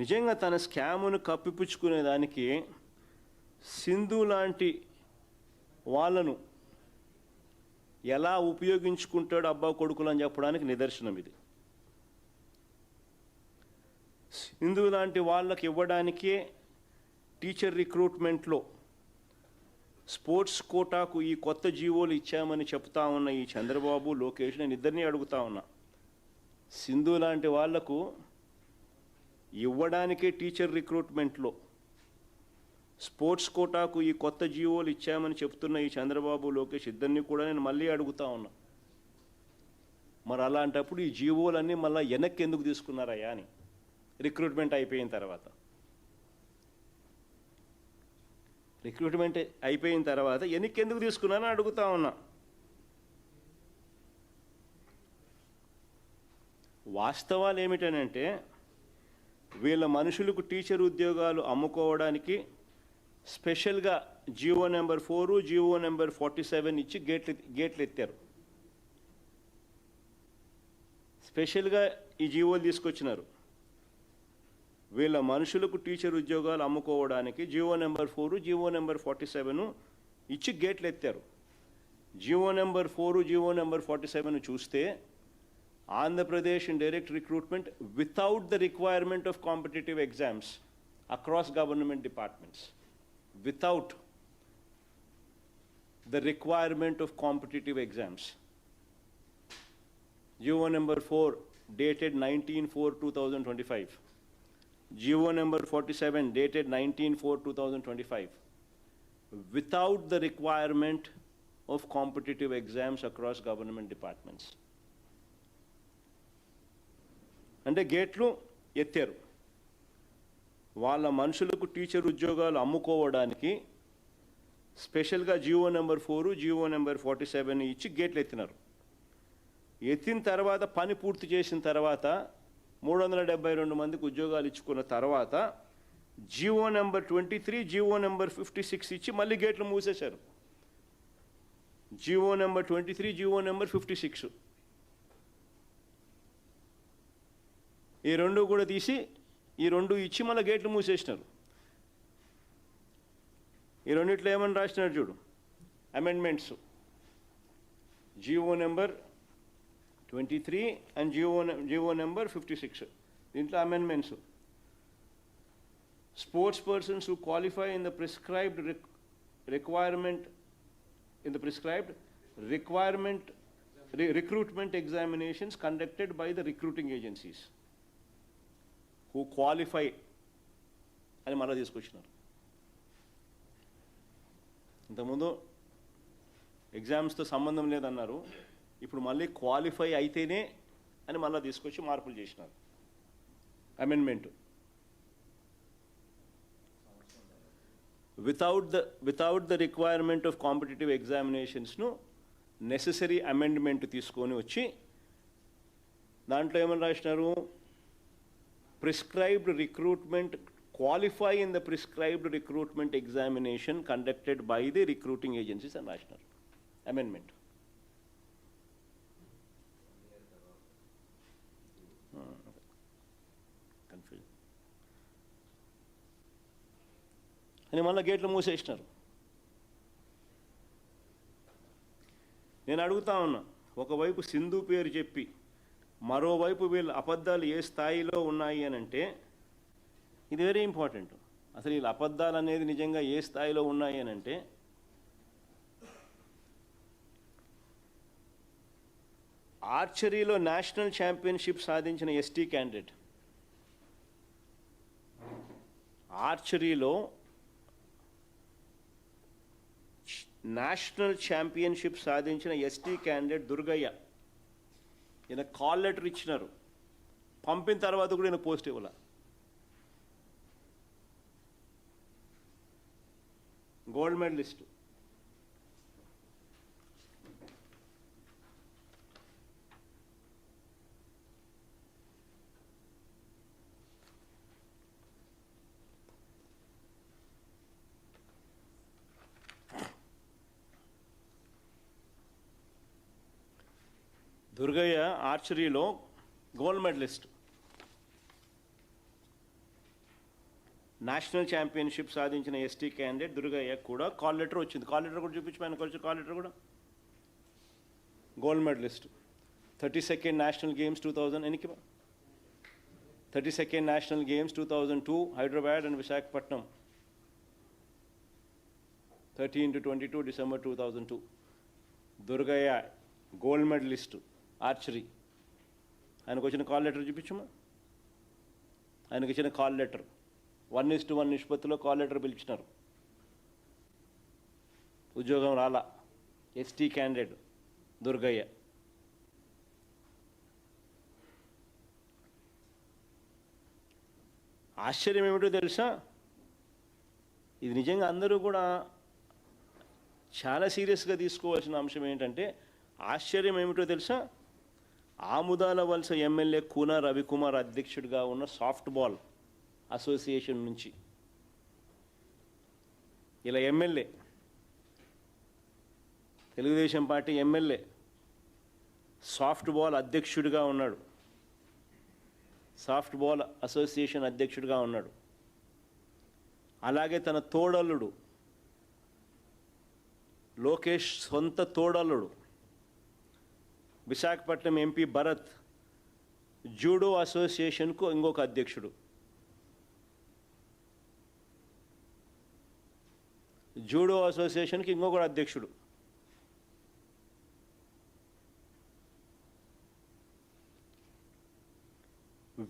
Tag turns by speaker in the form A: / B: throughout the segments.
A: నిజంగా తన స్కామును కప్పిపుచ్చుకునేదానికి సింధు లాంటి వాళ్ళను ఎలా ఉపయోగించుకుంటాడు అబ్బా కొడుకులు అని చెప్పడానికి నిదర్శనం ఇది. సింధు లాంటి వాళ్ళకి ఇవ్వడానికే టీచర్ రిక్రూట్మెంట్లో స్పోర్ట్స్ కోటాకు ఈ కొత్త జీవోలు ఇచ్చామని చెప్తా ఉన్న ఈ చంద్రబాబు, లోకేష్, నేను ఇద్దరినీ అడుగుతా ఉన్నా. సింధు లాంటి వాళ్లకు ఇవ్వడానికే టీచర్ రిక్రూట్మెంట్లో స్పోర్ట్స్ కోటాకు ఈ కొత్త జీవోలు ఇచ్చామని చెప్తున్న ఈ చంద్రబాబు, లోకేష్ ఇద్దరిని కూడా నేను మళ్ళీ అడుగుతా ఉన్నా. మరి అలాంటప్పుడు ఈ జీవోలన్నీ మళ్ళీ వెనక్కి ఎందుకు తీసుకున్నారయ్యా అని రిక్రూట్మెంట్ అయిపోయిన తర్వాత వెనక్కి ఎందుకు తీసుకున్నారని అడుగుతా ఉన్నా. వాస్తవాలు ఏమిటనంటే వీళ్ళ మనుషులకు టీచర్ ఉద్యోగాలు అమ్ముకోవడానికి స్పెషల్గా జీవో నెంబర్ 4, జీవో నెంబర్ 47 ఇచ్చి గేట్లు ఎత్తారు. స్పెషల్గా ఈ జీవోలు తీసుకొచ్చినారు. వీళ్ళ మనుషులకు టీచర్ ఉద్యోగాలు అమ్ముకోవడానికి జీవో నెంబర్ 4, జీవో నెంబర్ 47 ఇచ్చి గేట్లు ఎత్తారు. జీవో నెంబర్ 4, జీవో నెంబర్ 47 చూస్తే Andhra Pradesh in direct recruitment without the requirement of competitive exams across government departments, without the requirement of competitive exams. GO number 4 dated 19/4/2025. GO number 47 dated 19/4/2025. Without the requirement of competitive exams across government departments. అంటే గేట్లు ఎత్తారు. వాళ్ళ మనుషులకు teacher ఉద్యోగాలు అమ్ముకోవడానికి స్పెషల్గా GO number 4, GO number 47 ఇచ్చి గేట్లు ఎత్తినారు. ఎత్తిన తర్వాత పని పూర్తి చేసిన తర్వాత 372 మందికి ఉద్యోగాలు ఇచ్చుకున్న తర్వాత జీవో నెంబర్ 23, జీవో నెంబర్ 56 ఇచ్చి మళ్ళీ గేట్లు మూసేశారు. జీవో నెంబర్ 23, జీవో నెంబర్ 56 ఈ రెండు కూడా తీసి ఈ రెండు ఇచ్చి మళ్ళీ గేట్లు మూసేసినారు. ఈ రెండిట్లో ఏమని రాసినారు చూడు, amendments. GO number 23 and GO number 56 దీంట్లో amendments. Sports persons who qualify in the prescribed recruitment examinations conducted by the recruiting agencies who qualify అని మళ్ళీ తీసుకొచ్చినారు. ఇంతకుముందు ఎగ్జామ్స్తో సంబంధం లేదన్నారు, ఇప్పుడు మళ్ళీ క్వాలిఫై అయితేనే అని మళ్ళీ తీసుకొచ్చి మార్పులు చేసినారు. Amendment without the requirement of competitive ఎగ్జామినేషన్స్ను నెసెసరీ అమెండ్మెంట్ తీసుకొని వచ్చి దాంట్లో ఏమని రాసినారు, prescribed recruitment, qualify in the prescribed recruitment examination conducted by the recruiting agencies and national amendment. Confusion. అని మళ్ళీ గేట్లు మూసేసినారు. నేను అడుగుతా ఉన్నా, ఒకవైపు సింధు పేరు చెప్పి మరోవైపు వీళ్ళ అబద్ధాలు ఏ స్థాయిలో ఉన్నాయి అని అంటే ఇది వెరీ ఇంపార్టెంట్. అసలు వీళ్ళ అబద్ధాలు అనేది నిజంగా ఏ స్థాయిలో ఉన్నాయి అని అంటే ఆర్చరీలో నేషనల్ ఛాంపియన్షిప్ సాధించిన ఎస్టీ క్యాండిడేట్, ఆర్చరీలో నేషనల్ ఛాంపియన్షిప్ సాధించిన ఎస్టీ క్యాండిడేట్ దుర్గయ్య, ఈయన కాల్ లెటర్ ఇచ్చినారు. పంపిన తర్వాత కూడా ఈయన పోస్ట్ ఇవ్వాల. Gold medalist. దుర్గయ్య ఆర్చరీలో గోల్డ్ మెడలిస్ట్. నేషనల్ ఛాంపియన్షిప్ సాధించిన ఎస్టీ క్యాండిడేట్ దుర్గయ్య కూడా కాల్ లెటర్ వచ్చింది. కాల్ లెటర్ కూడా చూపించి ఆయనకు వచ్చి కాల్ లెటర్ కూడా gold medalist 32nd national games 2000 ఎన్నికి 32nd national games 2002 Hyderabad and Visakhapatnam 13 to 22 December 2002 Durgaiah gold medalist archery. ఆయనకు వచ్చిన కాల్ లెటర్ చూపించమా. ఆయనకు ఇచ్చిన కాల్ లెటర్ 1:1 నిష్పత్తిలో కాల్ లెటర్ పిలిచినారు. ఉద్యోగం రాలా. ST candidate Durgaiah. ఆశ్చర్యం ఏమిటో తెలుసా, ఇది నిజంగా అందరూ కూడా చాలా సీరియస్గా తీసుకోవాల్సిన అంశం ఏంటంటే, ఆశ్చర్యం ఏమిటో తెలుసా, ఆముదాల వలస ఎమ్మెల్యే కూన రవికుమార్ అధ్యక్షుడిగా ఉన్న సాఫ్ట్ బాల్ అసోసియేషన్ నుంచి ఇలా MLA, Telugu Desam party MLA soft ball అధ్యక్షుడిగా ఉన్నాడు. సాఫ్ట్ బాల్ అసోసియేషన్ అధ్యక్షుడిగా ఉన్నాడు. అలాగే తన తోడల్లుడు లోకేష్ సొంత తోడల్లుడు విశాఖపట్నం ఎంపీ భరత్ జూడో అసోసియేషన్కు ఇంకొక అధ్యక్షుడు. జూడో అసోసియేషన్కి ఇంకొక అధ్యక్షుడు.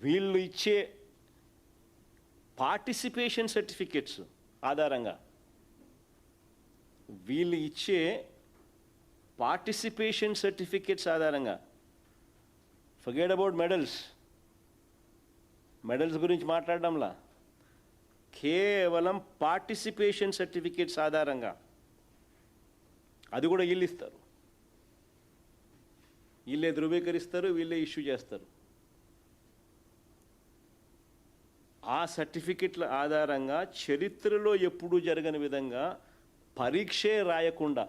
A: వీళ్ళు ఇచ్చే పార్టిసిపేషన్ సర్టిఫికెట్స్ ఆధారంగా, వీళ్ళు ఇచ్చే పార్టిసిపేషన్ సర్టిఫికెట్స్ ఆధారంగా, ఫర్గెట్ అబౌట్ మెడల్స్ గురించి మాట్లాడడంలా, కేవలం పార్టిసిపేషన్ సర్టిఫికెట్స్ ఆధారంగా, అది కూడా వీళ్ళు ఇస్తారు, వీళ్ళే ధృవీకరిస్తారు, వీళ్ళే ఇష్యూ చేస్తారు. ఆ సర్టిఫికెట్ల ఆధారంగా చరిత్రలో ఎప్పుడూ జరగని విధంగా పరీక్షే రాయకుండా,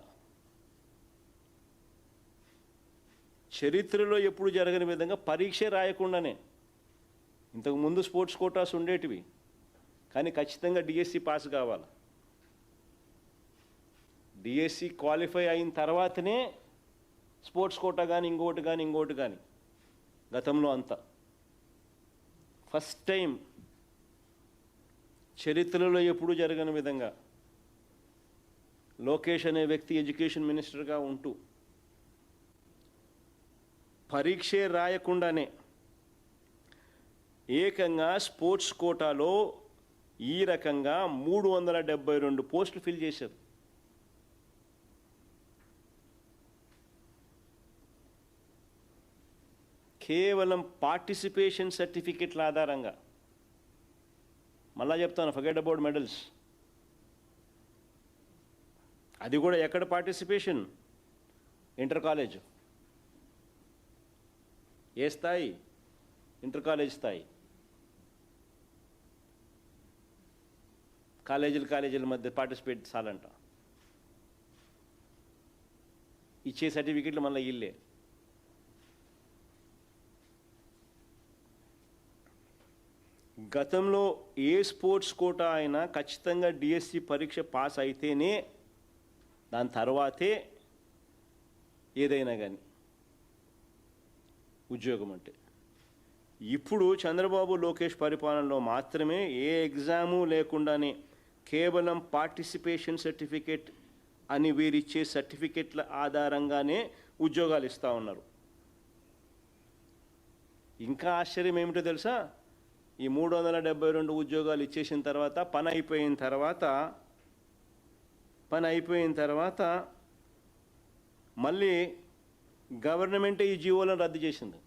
A: చరిత్రలో ఎప్పుడు జరగని విధంగా పరీక్షే రాయకుండానే, ఇంతకుముందు స్పోర్ట్స్ కోటాస్ ఉండేటివి, కానీ ఖచ్చితంగా డిఎస్సి పాస్ కావాలి. డిఎస్సి క్వాలిఫై అయిన తర్వాతనే స్పోర్ట్స్ కోటా కానీ ఇంకోటి కానీ గతంలో అంతా ఫస్ట్ టైం చరిత్రలో ఎప్పుడూ జరగని విధంగా లోకేష్ అనే వ్యక్తి ఎడ్యుకేషన్ మినిస్టర్గా ఉంటూ పరీక్షే రాయకుండానే ఏకంగా స్పోర్ట్స్ కోటాలో ఈ రకంగా 372 పోస్టులు ఫిల్ చేశారు. కేవలం పార్టిసిపేషన్ సర్టిఫికెట్ల ఆధారంగా. మళ్ళా చెప్తాను, ఫర్గెట్ అబౌట్ మెడల్స్. అది కూడా ఎక్కడ పార్టిసిపేషన్? Inter college. ఏ స్థాయి? ఇంటర్ కాలేజ్ స్థాయి. కాలేజీల మధ్య పార్టిసిపేట్ చాలంట. ఇచ్చే సర్టిఫికెట్లు మళ్ళీ ఇల్లే. గతంలో ఏ స్పోర్ట్స్ కోటా అయినా ఖచ్చితంగా డిఎస్సి పరీక్ష పాస్ అయితేనే దాని తర్వాతే ఏదైనా కానీ ఉద్యోగం అంటే. ఇప్పుడు చంద్రబాబు లోకేష్ పరిపాలనలో మాత్రమే ఏ ఎగ్జాము లేకుండానే కేవలం పార్టిసిపేషన్ సర్టిఫికేట్ అని వీరిచ్చే సర్టిఫికెట్ల ఆధారంగానే ఉద్యోగాలు ఇస్తూ ఉన్నారు. ఇంకా ఆశ్చర్యం ఏమిటో తెలుసా, ఈ 372 ఉద్యోగాలు ఇచ్చేసిన తర్వాత పని అయిపోయిన తర్వాత మళ్ళీ గవర్నమెంటే ఈ జీవోలను రద్దు చేసింది.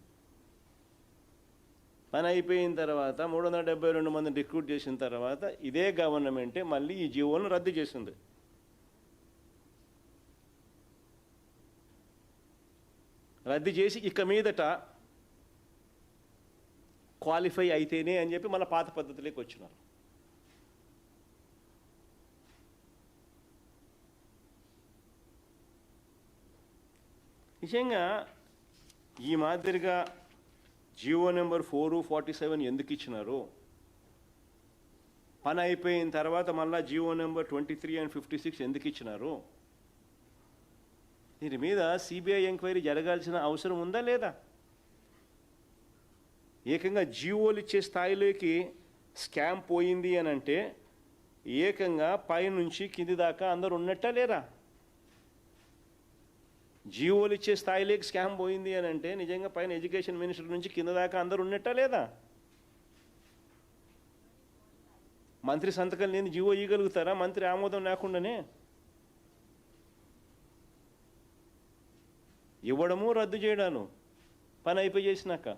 A: పని అయిపోయిన తర్వాత 372 మందిని రిక్రూట్ చేసిన తర్వాత ఇదే గవర్నమెంటే మళ్ళీ ఈ జీవోలను రద్దు చేసింది. రద్దు చేసి ఇక మీదట క్వాలిఫై అయితేనే అని చెప్పి మన పాత పద్ధతిలోకి వచ్చినారు. నిజంగా ఈ మాదిరిగా జీవో నెంబర్ 447 ఎందుకు ఇచ్చినారు? పని అయిపోయిన తర్వాత మళ్ళీ జీవో నెంబర్ 23 and 56 ఎందుకు ఇచ్చినారు? దీని మీద సిబిఐ ఎంక్వైరీ జరగాల్సిన అవసరం ఉందా లేదా? ఏకంగా జీవోలు ఇచ్చే స్థాయిలోకి స్కామ్ పోయింది అని అంటే ఏకంగా పైనుంచి కింది దాకా అందరు ఉన్నట్టా లేరా? జీవోలు ఇచ్చే స్థాయిలోకి స్కామ్ పోయింది అని అంటే నిజంగా పైన ఎడ్యుకేషన్ మినిస్టర్ నుంచి కింద దాకా అందరు ఉన్నట్టా లేదా? మంత్రి సంతకం లేని జీవో ఇవ్వగలుగుతారా మంత్రి ఆమోదం లేకుండానే? ఇవ్వడము రద్దు చేయడాను పని అయిపోయి చేసినాక